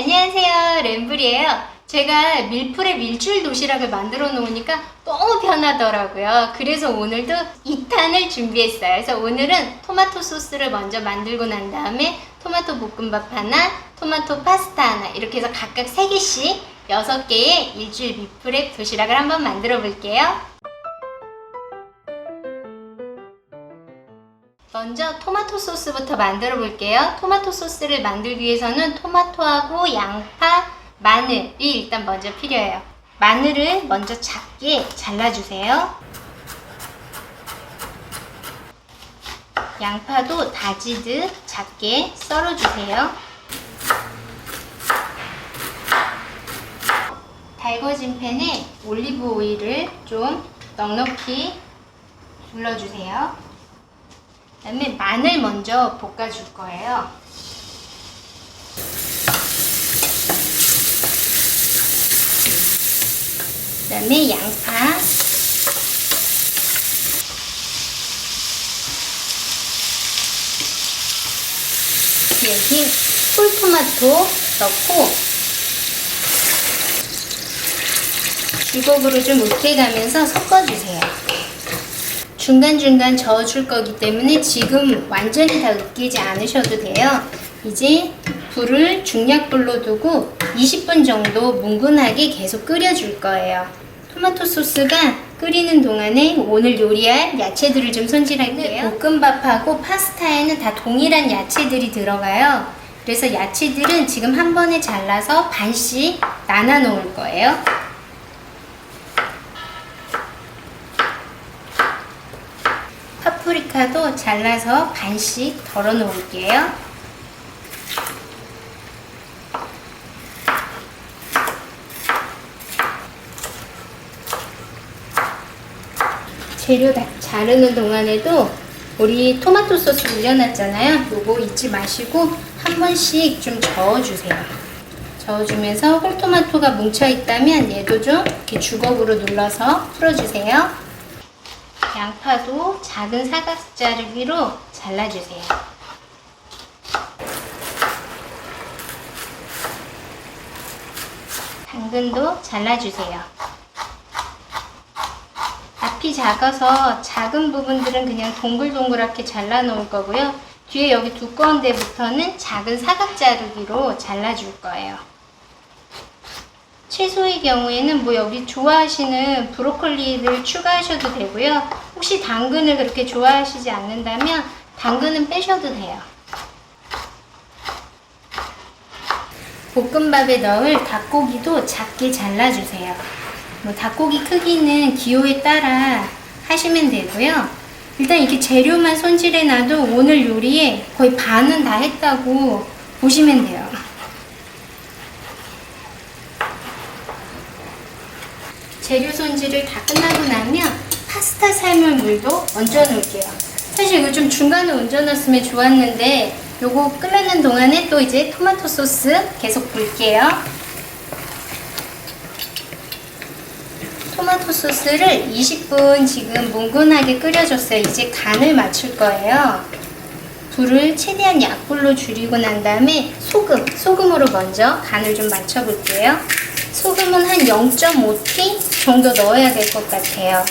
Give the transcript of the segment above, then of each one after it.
안녕하세요, 램블이에요. 제가 밀프렙 일주일 도시락을 만들어 놓으니까 너무 편하더라고요. 그래서 오늘도 2탄을 준비했어요. 그래서 오늘은 토마토 소스를 먼저 만들고 난 다음에 토마토 볶음밥 하나, 토마토 파스타 하나 이렇게 해서 각각 3개씩 6개의 일주일 밀프렙 도시락을 한번 만들어 볼게요. 먼저 토마토 소스부터 만들어 볼게요. 토마토 소스를 만들기 위해서는 토마토하고 양파, 마늘이 일단 먼저 필요해요. 마늘을 먼저 작게 잘라주세요. 양파도 다지듯 작게 썰어주세요. 달궈진 팬에 올리브 오일을 좀 넉넉히 둘러주세요. 그 다음에 마늘 먼저 볶아줄 거예요. 그 다음에 양파, 여기 홀토마토 넣고 주걱으로 좀 으깨가면서 섞어주세요. 중간중간 저어줄 거기 때문에 지금 완전히 다 으깨지 않으셔도 돼요. 이제 불을 중약불로 두고 20분 정도 뭉근하게 계속 끓여줄 거예요. 토마토 소스가 끓이는 동안에 오늘 요리할 야채들을 좀 손질할게요. 볶음밥하고 파스타에는 다 동일한 야채들이 들어가요. 그래서 야채들은 지금 한 번에 잘라서 반씩 나눠 놓을 거예요. 파프리카도 잘라서 반씩 덜어 놓을게요. 재료 다 자르는 동안에도 우리 토마토 소스 올려놨잖아요. 요거 잊지 마시고 한 번씩 좀 저어주세요. 저어주면서 홀토마토가 뭉쳐있다면 얘도 좀 이렇게 주걱으로 눌러서 풀어주세요. 양파도 작은 사각 자르기로 잘라주세요. 당근도 잘라주세요. 앞이 작아서 작은 부분들은 그냥 동글동글하게 잘라 놓을 거고요. 뒤에 여기 두꺼운 데부터는 작은 사각 자르기로 잘라줄 거예요. 채소의 경우에는 뭐 여기 좋아하시는 브로콜리를 추가하셔도 되고요. 혹시 당근을 그렇게 좋아하시지 않는다면 당근은 빼셔도 돼요. 볶음밥에 넣을 닭고기도 작게 잘라주세요. 뭐 닭고기 크기는 기호에 따라 하시면 되고요. 일단 이렇게 재료만 손질해놔도 오늘 요리에 거의 반은 다 했다고 보시면 돼요. 재료 손질을 다 끝나고 나면 파스타 삶을 물도 얹어 놓을게요. 사실 이거 좀 중간에 얹어 놨으면 좋았는데 요거 끓는 동안에 또 이제 토마토 소스 계속 볼게요. 토마토 소스를 20분 지금 뭉근하게 끓여줬어요. 이제 간을 맞출 거예요. 불을 최대한 약불로 줄이고 난 다음에 소금으로 먼저 간을 좀 맞춰 볼게요. 소금은 한 0.5t 정도 넣어야 될 것 같아요.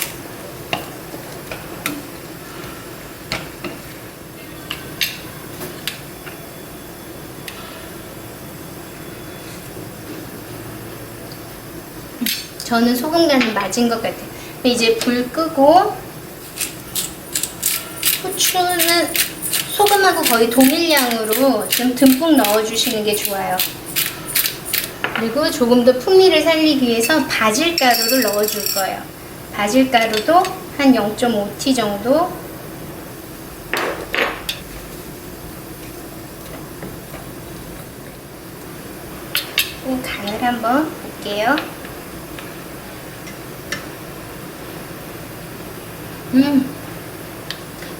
저는 소금 간이 맞은 것 같아요. 이제 불 끄고 후추는 소금하고 거의 동일량으로 좀 듬뿍 넣어주시는 게 좋아요. 그리고 조금 더 풍미를 살리기 위해서 바질가루를 넣어줄 거예요. 바질가루도 한 0.5t 정도. 간을 한번 볼게요.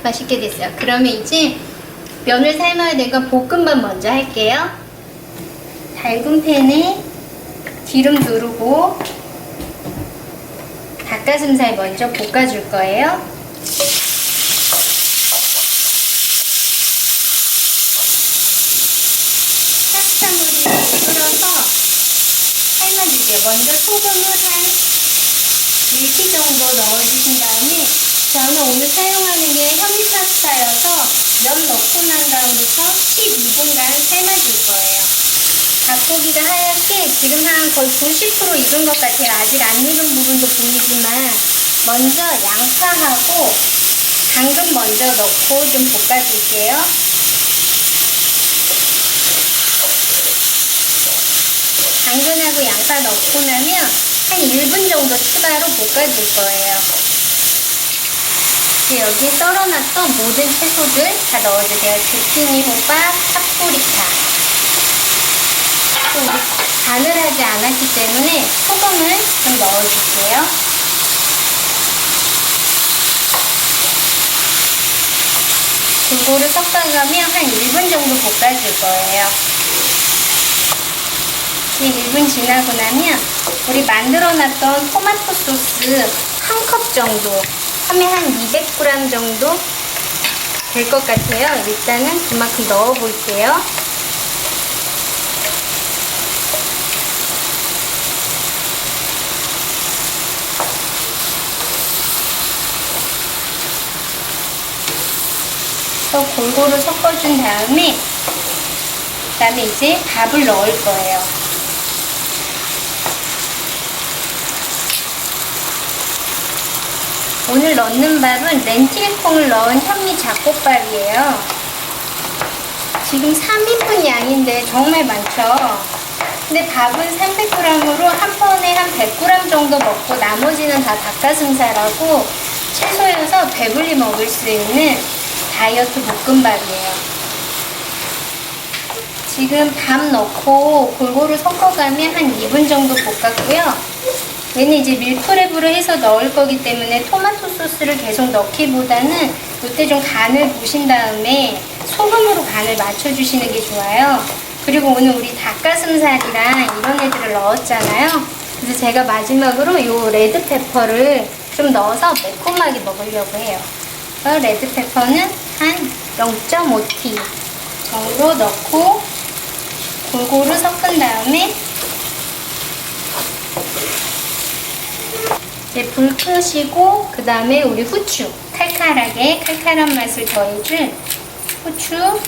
맛있게 됐어요. 그러면 이제 면을 삶아야 되니까 볶음밥 먼저 할게요. 달군 팬에 기름 두르고 닭가슴살 먼저 볶아줄 거예요. 파스타물을 끓여서 넣어줄게요. 먼저 소금을 한 1티 정도 넣어주신 다음에 저는 오늘 사용하는 게 현미 파스타여서 면 넣고 난 다음부터 12분간 삶아줄 거예요. 닭고기가 하얗게 지금 한 거의 90% 익은 것 같아요. 아직 안 익은 부분도 보이지만 먼저 양파하고 당근 먼저 넣고 좀 볶아줄게요. 당근하고 양파 넣고 나면 한 1분 정도 추가로 볶아줄 거예요. 이제 여기에 썰어놨던 모든 채소들 다 넣어주세요. 주키니, 호박, 파프리카. 또 우리 간을 하지 않았기 때문에 소금을 좀 넣어줄게요. 골고루 섞어가며 한 1분 정도 볶아줄 거예요. 1분 지나고 나면 우리 만들어놨던 토마토 소스 한 컵 정도 하면 한 200g 정도 될 것 같아요. 일단은 그만큼 넣어 볼게요. 또 골고루 섞어준 다음에 그다음에 이제 밥을 넣을 거예요. 오늘 넣는 밥은 렌틸콩을 넣은 현미 잡곡밥이에요. 지금 3인분 양인데 정말 많죠? 근데 밥은 300g으로 한 번에 한 100g 정도 먹고 나머지는 다 닭가슴살하고 채소여서 배불리 먹을 수 있는 다이어트 볶음밥이에요. 지금 밥 넣고 골고루 섞어가면 한 2분 정도 볶았고요. 얘는 이제 밀프렙으로 해서 넣을 거기 때문에 토마토 소스를 계속 넣기보다는 이때 좀 간을 보신 다음에 소금으로 간을 맞춰주시는 게 좋아요. 그리고 오늘 우리 닭가슴살이랑 이런 애들을 넣었잖아요. 그래서 제가 마지막으로 요 레드페퍼를 좀 넣어서 매콤하게 먹으려고 해요. 레드페퍼는 한 0.5티 정도 넣고 골고루 섞은 다음에 이제 불 끄시고 그 다음에 우리 후추 칼칼하게 칼칼한 맛을 더해줄 후추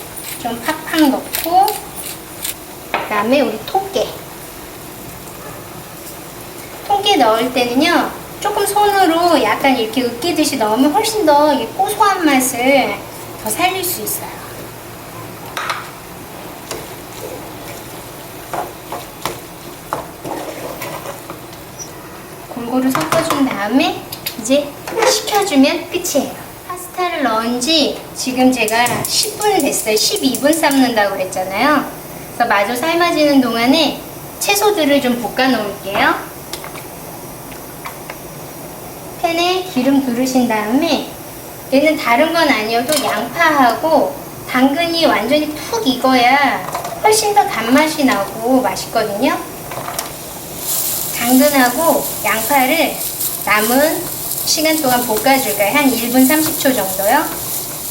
좀 팍팍 넣고 그 다음에 우리 통깨 넣을 때는요 조금 손으로 약간 이렇게 으깨듯이 넣으면 훨씬 더 이 고소한 맛을 더 살릴 수 있어요. 골고루 섞어준 다음에 이제 식혀주면 끝이에요. 파스타를 넣은 지 지금 제가 10분 됐어요. 12분 삶는다고 그랬잖아요. 그래서 마저 삶아지는 동안에 채소들을 좀 볶아 놓을게요. 팬에 기름 두르신 다음에 얘는 다른 건 아니어도 양파하고 당근이 완전히 푹 익어야 훨씬 더 단맛이 나고 맛있거든요. 당근하고 양파를 남은 시간 동안 볶아줄 거예요. 한 1분 30초 정도요.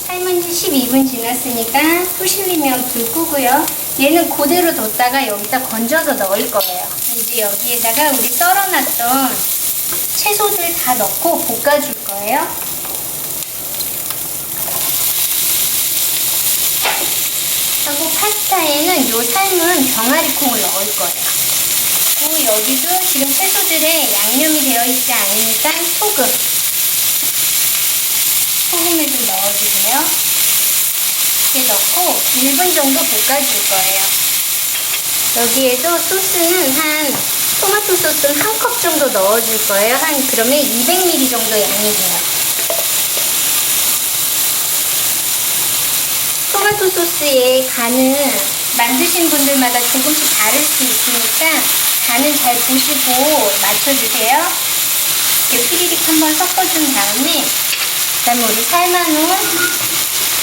삶은 지 12분 지났으니까 푸실리면 불 끄고요. 얘는 그대로 뒀다가 여기다 건져서 넣을 거예요. 이제 여기에다가 우리 썰어놨던 채소들 다 넣고 볶아줄 거예요. 하고 파스타에는 요 삶은 병아리콩을 넣을 거예요. 그리고 여기도 지금 채소들에 양념이 되어 있지 않으니까 소금을 좀 넣어주세요. 이렇게 넣고 1분 정도 볶아줄 거예요. 여기에도 소스는 토마토 소스는 한 컵 정도 넣어줄 거예요. 그러면 200ml 정도 양이 돼요. 토마토 소스의 간은 만드신 분들마다 조금씩 다를 수 있으니까 간은 잘 보시고 맞춰주세요. 이렇게 피리릭 한번 섞어준 다음에 그다음에 우리 삶아놓은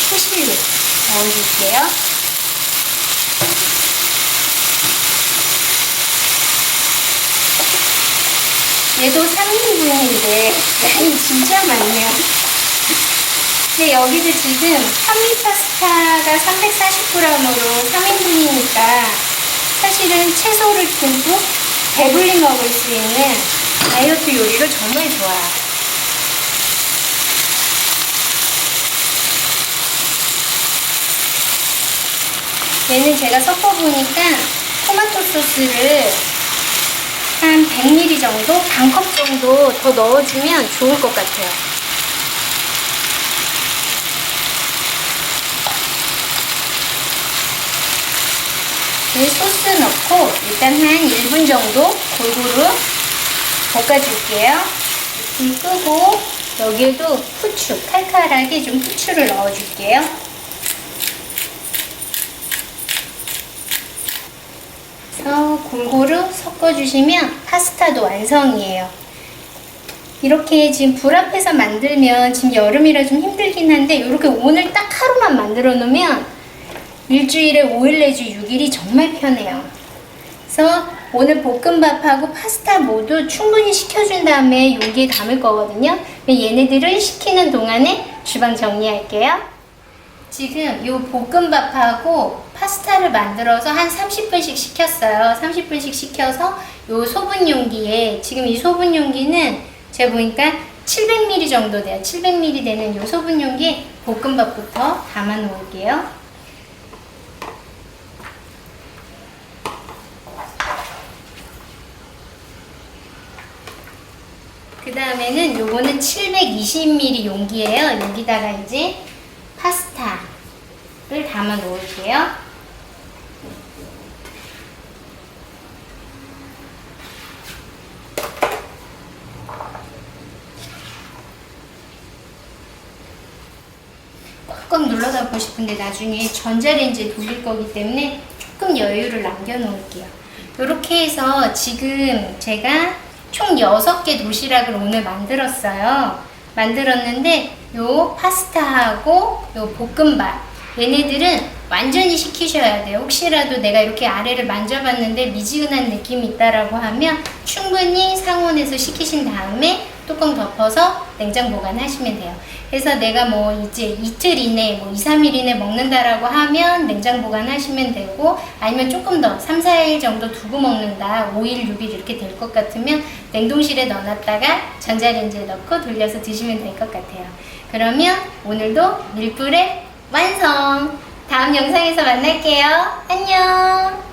푸실리 넣어줄게요. 얘도 3인분인데 양이 진짜 많네요. 근데 여기도 지금 현미 파스타가 340g으로 3인분이니까 사실은 채소를 듬뿍 배불리 먹을 수 있는 다이어트 요리로 정말 좋아요. 얘는 제가 섞어보니까 토마토 소스를 한 100ml 정도, 반컵 정도 더 넣어주면 좋을 것 같아요. 소스 넣고 일단 한 1분 정도 골고루 볶아줄게요. 불 끄고 여기에도 후추, 칼칼하게 좀 후추를 넣어줄게요. 그래서 골고루 섞어주시면 파스타도 완성이에요. 이렇게 지금 불 앞에서 만들면 지금 여름이라 좀 힘들긴 한데 이렇게 오늘 딱 하루만 만들어 놓으면 일주일에 5일 내지 6일이 정말 편해요. 그래서 오늘 볶음밥하고 파스타 모두 충분히 식혀준 다음에 용기에 담을 거거든요. 얘네들을 식히는 동안에 주방 정리할게요. 지금 이 볶음밥하고 파스타를 만들어서 한 30분씩 식혔어요. 30분씩 식혀서 이 소분 용기에, 지금 이 소분 용기는 제가 보니까 700ml 정도 돼요. 700ml 되는 이 소분 용기에 볶음밥부터 담아 놓을게요. 그 다음에는 요거는 720ml 용기예요. 여기다가 이제 파스타를 담아 놓을게요. 꽉꽉 눌러 담고 싶은데 나중에 전자레인지에 돌릴 거기 때문에 조금 여유를 남겨 놓을게요. 이렇게 해서 지금 제가 총 6개 도시락을 오늘 만들었는데 요 파스타하고 요 볶음밥, 얘네들은 완전히 식히셔야 돼요. 혹시라도 내가 이렇게 아래를 만져봤는데 미지근한 느낌이 있다라고 하면 충분히 상온에서 식히신 다음에 뚜껑 덮어서 냉장 보관하시면 돼요. 그래서 내가 뭐 이제 이틀 이내, 뭐 2, 3일 이내 먹는다라고 하면 냉장 보관하시면 되고, 아니면 조금 더 3, 4일 정도 두고 먹는다, 5일, 6일 이렇게 될 것 같으면 냉동실에 넣어놨다가 전자레인지에 넣고 돌려서 드시면 될 것 같아요. 그러면 오늘도 밀프렙 완성! 다음 영상에서 만날게요. 안녕!